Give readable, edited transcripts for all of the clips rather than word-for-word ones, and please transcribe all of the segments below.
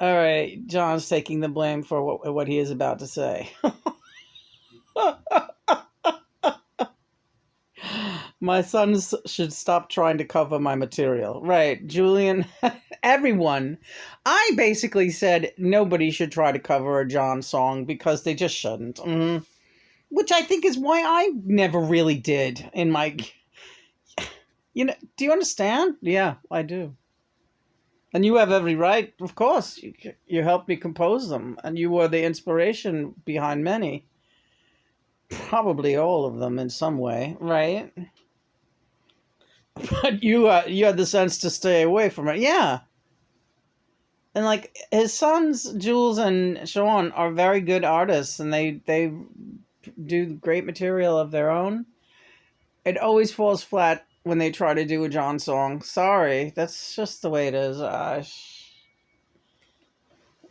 All right, John's taking the blame for what he is about to say. My sons should stop trying to cover my material. Right, Julian, everyone. I basically said nobody should try to cover a John song because they just shouldn't. Which I think is why I never really did in my. Do you understand? Yeah, I do. And you have every right, of course. You helped me compose them, and you were the inspiration behind many. Probably all of them in some way, right? But you had the sense to stay away from it. Yeah. And like his sons, Jules and Sean, are very good artists, and they do great material of their own. It always falls flat when they try to do a John song. Sorry, that's just the way it is.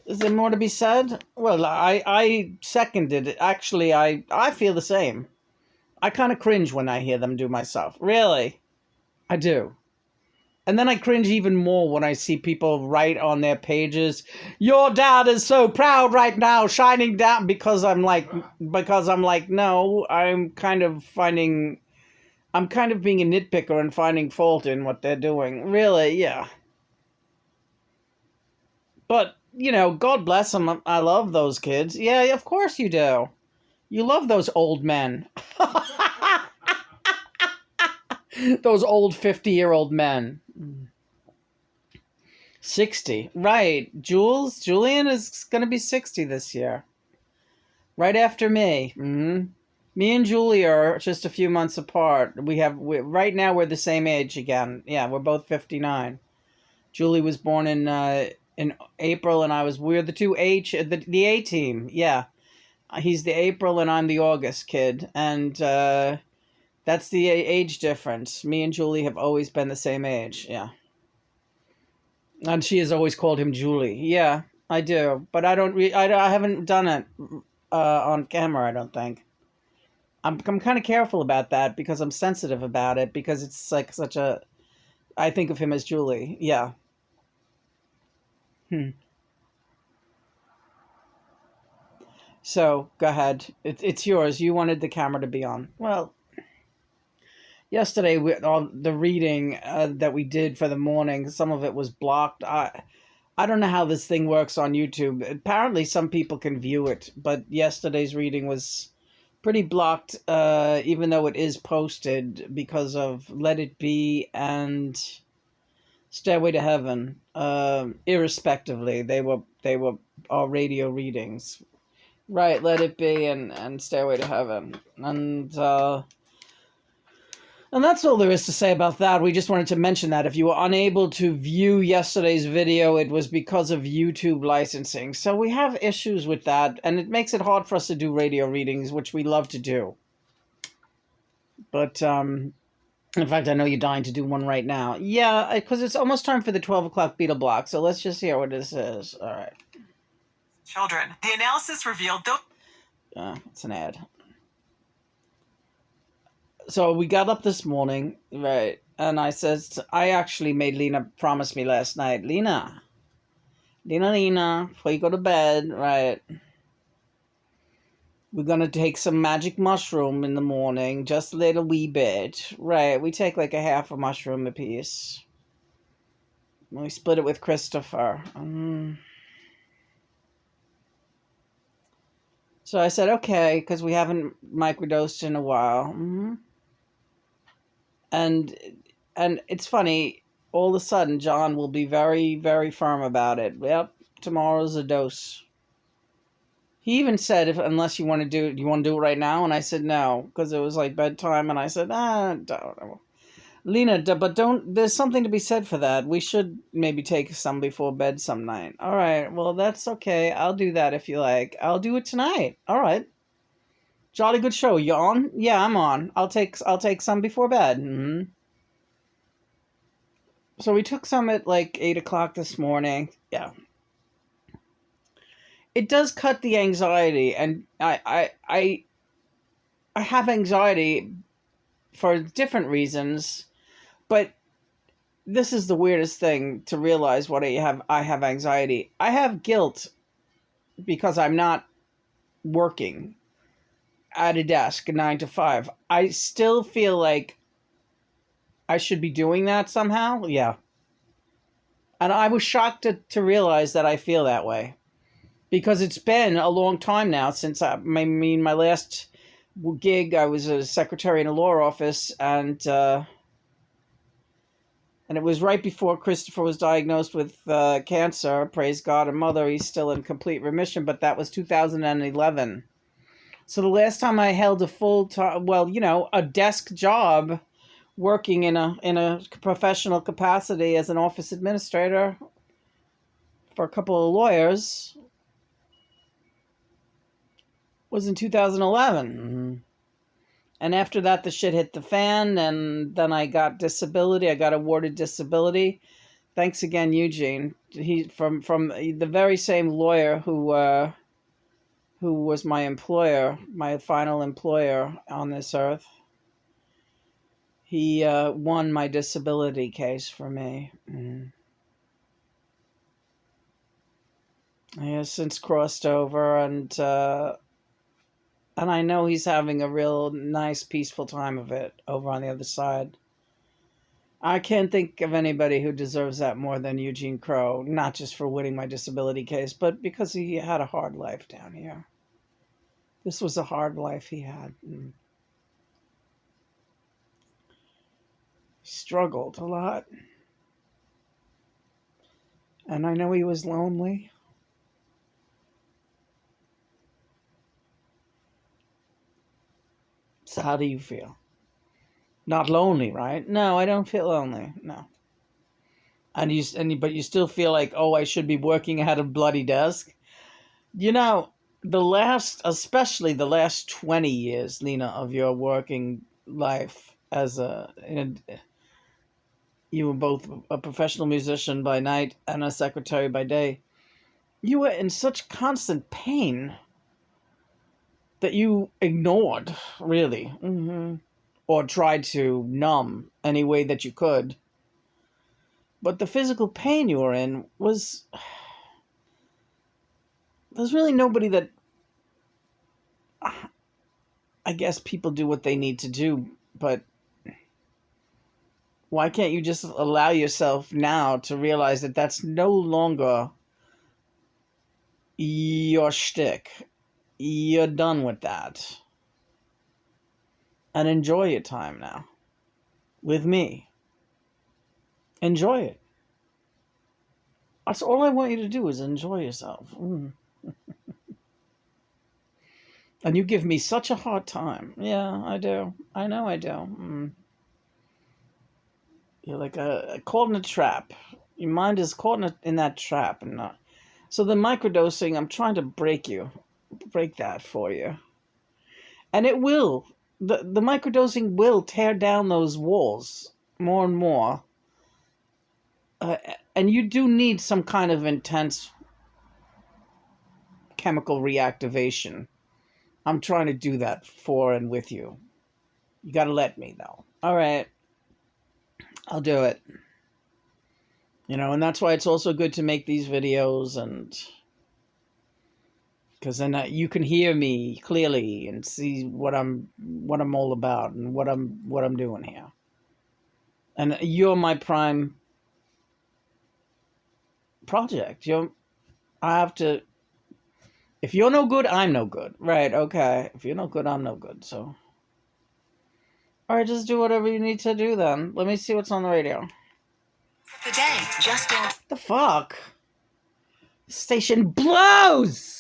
Is there more to be said? Well, I seconded it. Actually, I feel the same. I kind of cringe when I hear them do myself. Really, I do. And then I cringe even more when I see people write on their pages, "Your dad is so proud right now, shining down," because I'm like, no, I'm kind of being a nitpicker and finding fault in what they're doing. Really, yeah. But, God bless them. I love those kids. Yeah, of course you do. You love those old men. Those old 50-year-old men. 60. Right. Julian is going to be 60 this year. Right after me. Me and Julie are just a few months apart. Right now we're the same age again. Yeah, we're both 59. Julie was born in April, and we're the two the A team. Yeah. He's the April and I'm the August kid. And that's the age difference. Me and Julie have always been the same age. Yeah. And she has always called him Julie. Yeah, I do. But I don't I haven't done it on camera, I don't think. I'm kind of careful about that because I'm sensitive about it because it's like I think of him as Julie. Yeah. So, go ahead. It's yours. You wanted the camera to be on. Well, yesterday, all the reading that we did for the morning, some of it was blocked. I don't know how this thing works on YouTube. Apparently, some people can view it, but yesterday's reading was pretty blocked, even though it is posted because of Let It Be and Stairway to Heaven. Irrespectively, they were all radio readings. Right, Let It Be and Stairway to Heaven. And that's all there is to say about that. We just wanted to mention that if you were unable to view yesterday's video, it was because of YouTube licensing. So we have issues with that, and it makes it hard for us to do radio readings, which we love to do. But, in fact, I know you're dying to do one right now. Yeah, because it's almost time for the 12 o'clock Beetle block, so let's just hear what this is. All right. Children, the analysis revealed... It's an ad. So we got up this morning, right, and I actually made Lena promise me last night, Lena, before you go to bed, right, we're going to take some magic mushroom in the morning, just a little wee bit, right, we take like a half a mushroom a piece, and we split it with Christopher. So I said, okay, because we haven't microdosed in a while. And it's funny, all of a sudden, John will be very, very firm about it. Yep, tomorrow's a dose. He even said, unless you want to do it right now? And I said no, because it was like bedtime, and I said, don't know. Lena, but there's something to be said for that. We should maybe take some before bed some night. All right, well, that's okay. I'll do that if you like. I'll do it tonight. All right. Jolly good show. You on? Yeah, I'm on. I'll take some before bed. So we took some at like 8 o'clock this morning. Yeah. It does cut the anxiety, and I have anxiety for different reasons, but this is the weirdest thing to realize what I have anxiety. I have guilt because I'm not working at a desk 9 to 5. I still feel like I should be doing that somehow. Yeah. And I was shocked to realize that I feel that way because it's been a long time now since my last gig, I was a secretary in a law office, and it was right before Christopher was diagnosed with cancer. Praise God and Mother, he's still in complete remission, but that was 2011. So the last time I held a full time, well, a desk job, working in a professional capacity as an office administrator for a couple of lawyers, was in 2011. And after that, the shit hit the fan, and then I got disability. I got awarded disability. Thanks again, Eugene. He from the very same lawyer who was my employer, my final employer on this earth. He won my disability case for me. He has since crossed over, and I know he's having a real nice, peaceful time of it over on the other side. I can't think of anybody who deserves that more than Eugene Crow, not just for winning my disability case, but because he had a hard life down here. This was a hard life he had. He struggled a lot. And I know he was lonely. So how do you feel? Not lonely, right? No, I don't feel lonely. No. But you still feel like, oh, I should be working at a bloody desk. Especially the last 20 years, Lena, of your working life you were both a professional musician by night and a secretary by day. You were in such constant pain that you ignored, really, or tried to numb any way that you could. But the physical pain you were in was... There's really nobody that... I guess people do what they need to do, but why can't you just allow yourself now to realize that that's no longer your shtick? You're done with that. And enjoy your time now. With me. Enjoy it. That's all I want you to do, is enjoy yourself. And you give me such a hard time. Yeah, I do. I know I do. You're like caught in a trap. Your mind is caught in that trap. So the microdosing, I'm trying to break that for you. And it will. The microdosing will tear down those walls more and more. And you do need some kind of intense chemical reactivation. I'm trying to do that for and with you. You gotta let me, though. All right. I'll do it. And that's why it's also good to make these videos, and because then you can hear me clearly and see what I'm all about and what I'm doing here. And you're my prime project. I have to. If you're no good, I'm no good. Right? Okay. If you're no good, I'm no good. So, all right, just do whatever you need to do then. Let me see what's on the radio. The day, Justin. The fuck? The station blows.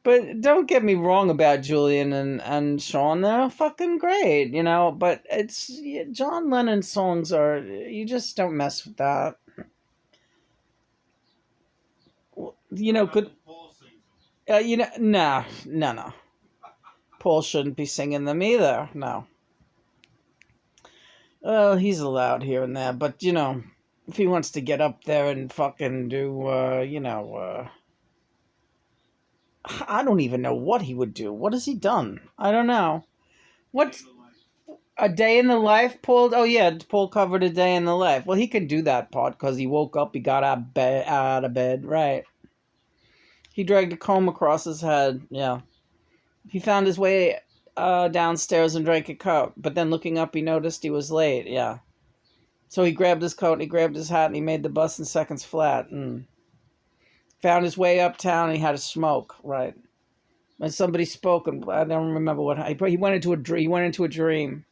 But don't get me wrong about Julian and Sean. They're fucking great, but it's... John Lennon's songs are... You just don't mess with that. Could... No. Paul shouldn't be singing them either, no. Well, he's allowed here and there, but, if he wants to get up there and fucking do, I don't even know what he would do. What has he done? I don't know. What a day in the life, Paul? Oh yeah, Paul covered a day in the life. Well, he can do that part because he woke up, he got out of bed, right? He dragged a comb across his head. Yeah, he found his way downstairs and drank a cup. But then looking up, he noticed he was late. Yeah, so he grabbed his coat and he grabbed his hat and he made the bus in seconds flat. Found his way uptown and he had a smoke. Right. And somebody spoke, and I don't remember what he went into a dream. He went into a dream.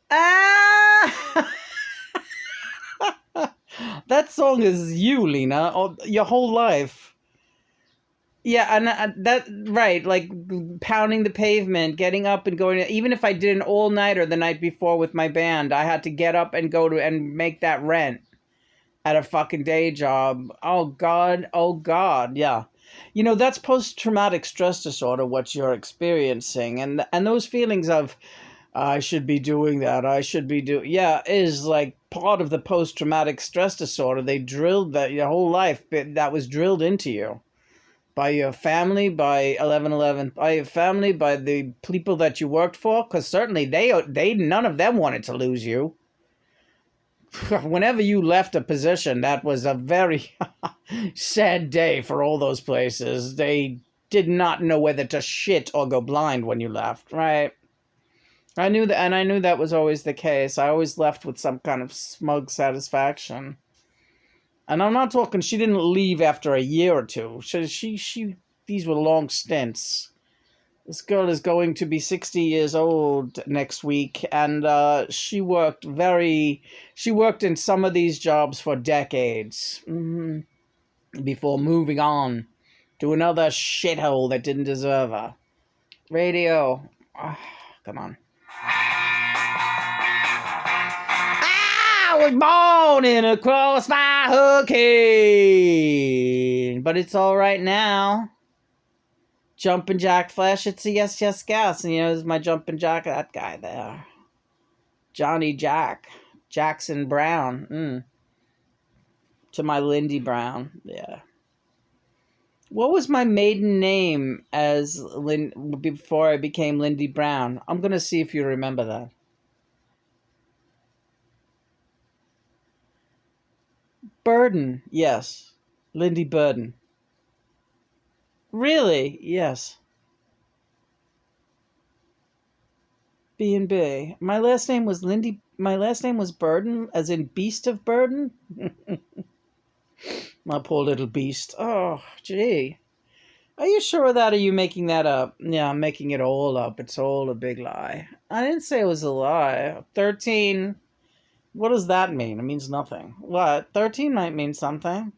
Ah! That song is you, Lena, your whole life. Yeah, and that right, like pounding the pavement, getting up and going. Even if I did an all-nighter the night before with my band, I had to get up and go to and make that rent at a fucking day job. Oh God, yeah. That's post-traumatic stress disorder. What you're experiencing, and those feelings of I should be doing that. I should be doing. Yeah, is like part of the post-traumatic stress disorder. They drilled that your whole life. That was drilled into you by your family, by 1111, by your family, by the people that you worked for. Because certainly they none of them wanted to lose you. Whenever you left a position, that was a very sad day for all those places. They did not know whether to shit or go blind when you left, right? I knew that, and I knew that was always the case. I always left with some kind of smug satisfaction. And I'm not talking, she didn't leave after a year or two. These were long stints. This girl is going to be 60 years old next week, and she worked in some of these jobs for decades before moving on to another shithole that didn't deserve her. Radio. Oh, come on. I was born in a crossfire hurricane, but it's all right now. Jumpin' Jack Flash, it's a yes, yes, gas. And there's my Jumpin' Jack, that guy there. Johnny Jack. Jackson Brown. To my Lindy Brown. Yeah. What was my maiden name before I became Lindy Brown? I'm going to see if you remember that. Burden. Yes. Lindy Burden. Really? Yes. B&B. My last name was Lindy. My last name was Burden, as in Beast of Burden. My poor little beast. Oh, gee. Are you sure of that, or are you making that up? Yeah, I'm making it all up. It's all a big lie. I didn't say it was a lie. 13. What does that mean? It means nothing. What? 13 might mean something.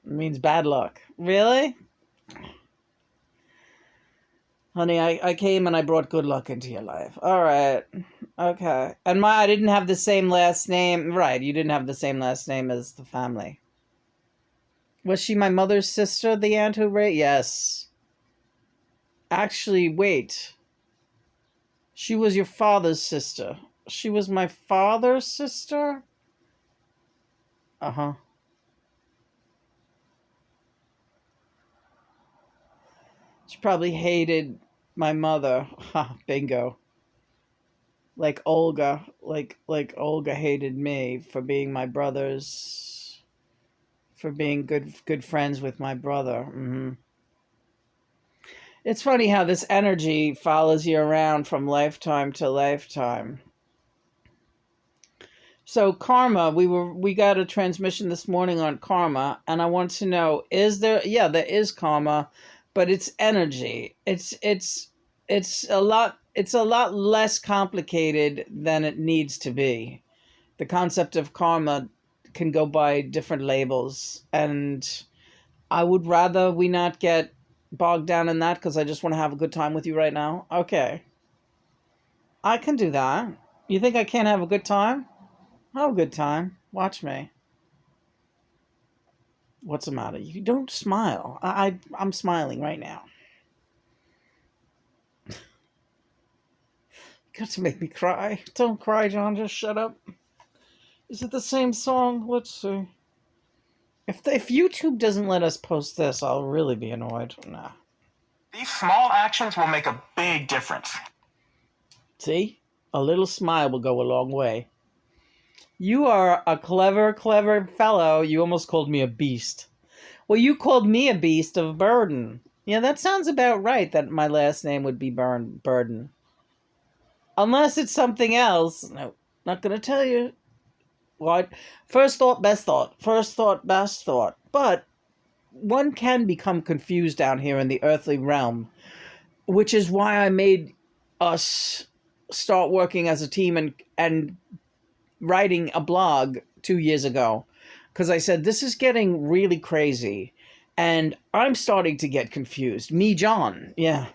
It means bad luck. Really? Honey, I came and I brought good luck into your life. All right. Okay. And I didn't have the same last name. Right, you didn't have the same last name as the family. Was she my mother's sister, the aunt who raised? Yes. Actually, wait. She was your father's sister. She was my father's sister? Uh-huh. She probably hated my mother. Ha, bingo. Like Olga. Like Olga hated me for being my brother's... For being good friends with my brother. It's funny how this energy follows you around from lifetime to lifetime. So karma, we got a transmission this morning on karma, and I want to know, there is karma, but it's energy. It's a lot less complicated than it needs to be. The concept of karma can go by different labels, and I would rather we not get bogged down in that, because I just want to have a good time with you right now. Okay. I can do that. You think I can't have a good time? Have a good time. Watch me. What's the matter? You don't smile. I'm smiling right now. You got to make me cry. Don't cry, John. Just shut up. Is it the same song? Let's see. If YouTube doesn't let us post this, I'll really be annoyed. Nah. These small actions will make a big difference. See? A little smile will go a long way. You are a clever, clever fellow. You almost called me a beast. Well, you called me a beast of burden. Yeah, that sounds about right, that my last name would be Burden. Unless it's something else. No, not going to tell you. What? First thought, best thought. First thought, best thought. But one can become confused down here in the earthly realm, which is why I made us start working as a team and writing a blog 2 years ago. Because I said, this is getting really crazy. And I'm starting to get confused. Me, John. Yeah.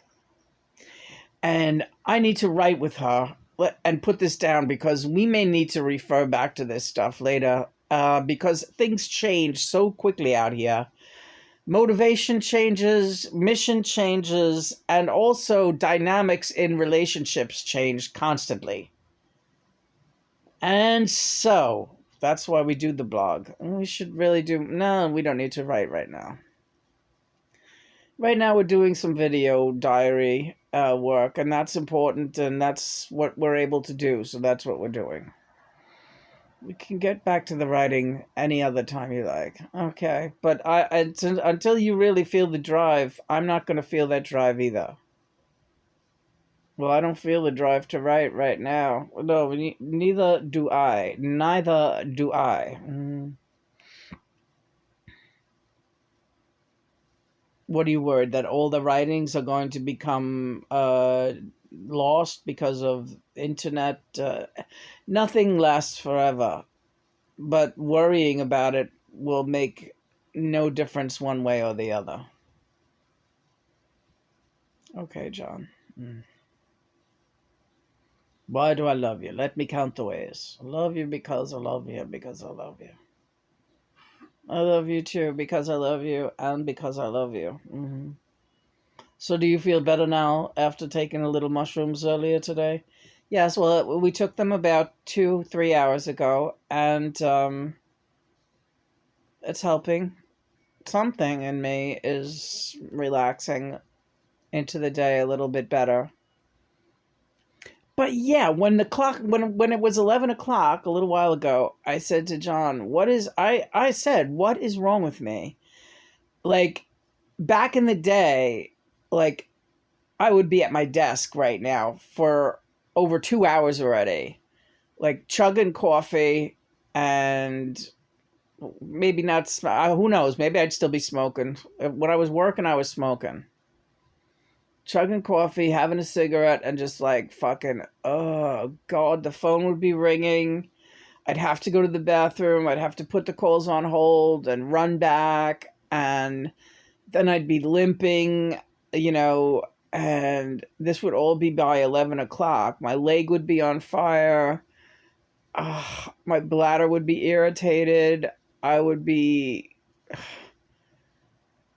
And I need to write with her and put this down because we may need to refer back to this stuff later because things change so quickly out here. Motivation changes, mission changes, and also dynamics in relationships change constantly. And so that's why we do the blog. We should really do... No, we don't need to write right now. Right now we're doing some video diary work, and that's important, and that's what we're able to do, so that's what we're doing. We can get back to the writing any other time you like. Okay, but until you really feel the drive, I'm not going to feel that drive either. Well, I don't feel the drive to write right now. No, neither do I. Neither do I. What are you worried? That all the writings are going to become lost because of internet? Nothing lasts forever. But worrying about it will make no difference one way or the other. Okay, John. Why do I love you? Let me count the ways. I love you because I love you, because I love you. I love you too because I love you and because I love you. So do you feel better now after taking a little mushrooms earlier today? Yes, well, we took them about 2-3 hours ago, and it's helping. Something in me is relaxing into the day a little bit better. But yeah, when it was 11 o'clock a little while ago, I said to John, I said, what is wrong with me? Like, back in the day, like, I would be at my desk right now for over 2 hours already, like chugging coffee and maybe not, who knows, maybe I'd still be smoking. When I was working, I was smoking. Chugging coffee, having a cigarette, and just like fucking, oh God, the phone would be ringing. I'd have to go to the bathroom. I'd have to put the calls on hold and run back. And then I'd be limping, and this would all be by 11 o'clock. My leg would be on fire. My bladder would be irritated. I would be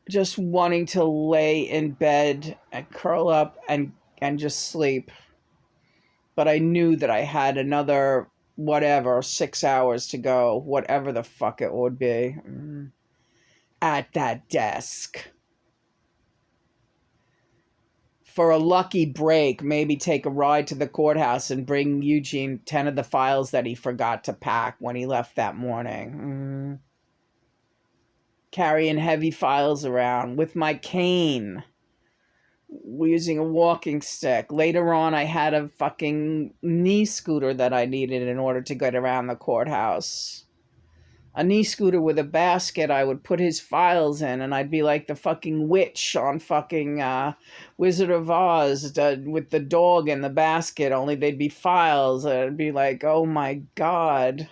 just wanting to lay in bed and curl up and just sleep. But I knew that I had another, 6 hours to go, whatever the fuck it would be, at that desk. For a lucky break, maybe take a ride to the courthouse and bring Eugene 10 of the files that he forgot to pack when he left that morning. Carrying heavy files around with my cane. Using a walking stick. Later on, I had a fucking knee scooter that I needed in order to get around the courthouse. A knee scooter with a basket I would put his files in, and I'd be like the fucking witch on fucking Wizard of Oz with the dog in the basket, only they'd be files. I'd be like, oh my God. It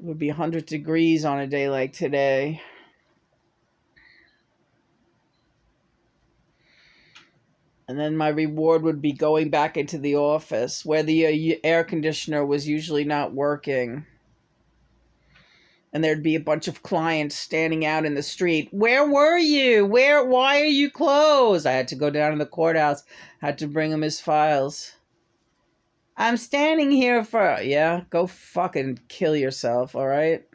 would be 100 degrees on a day like today. And then my reward would be going back into the office where the air conditioner was usually not working. And there'd be a bunch of clients standing out in the street. Where were you? Why are you closed? I had to go down to the courthouse. Had to bring him his files. I'm standing here for... Yeah, go fucking kill yourself, all right?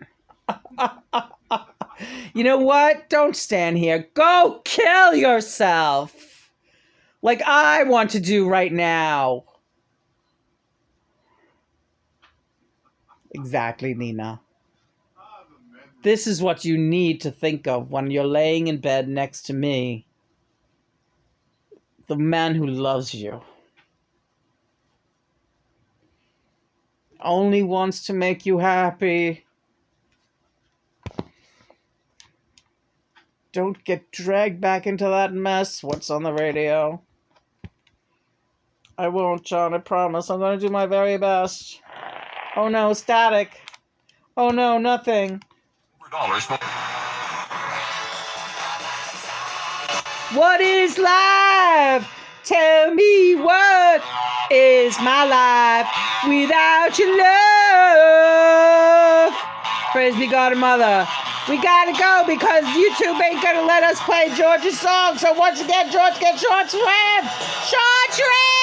You know what? Don't stand here. Go kill yourself. Like I want to do right now. Exactly, Nina. This is what you need to think of when you're laying in bed next to me. The man who loves you. Only wants to make you happy. Don't get dragged back into that mess. What's on the radio? I won't, John. I promise. I'm going to do my very best. Oh no, static. Oh no, nothing. What is life? Tell me what is my life without your love? Praise be God and Mother. We gotta go because YouTube ain't gonna let us play George's song. So once again, George, get short shrift! Short shrift!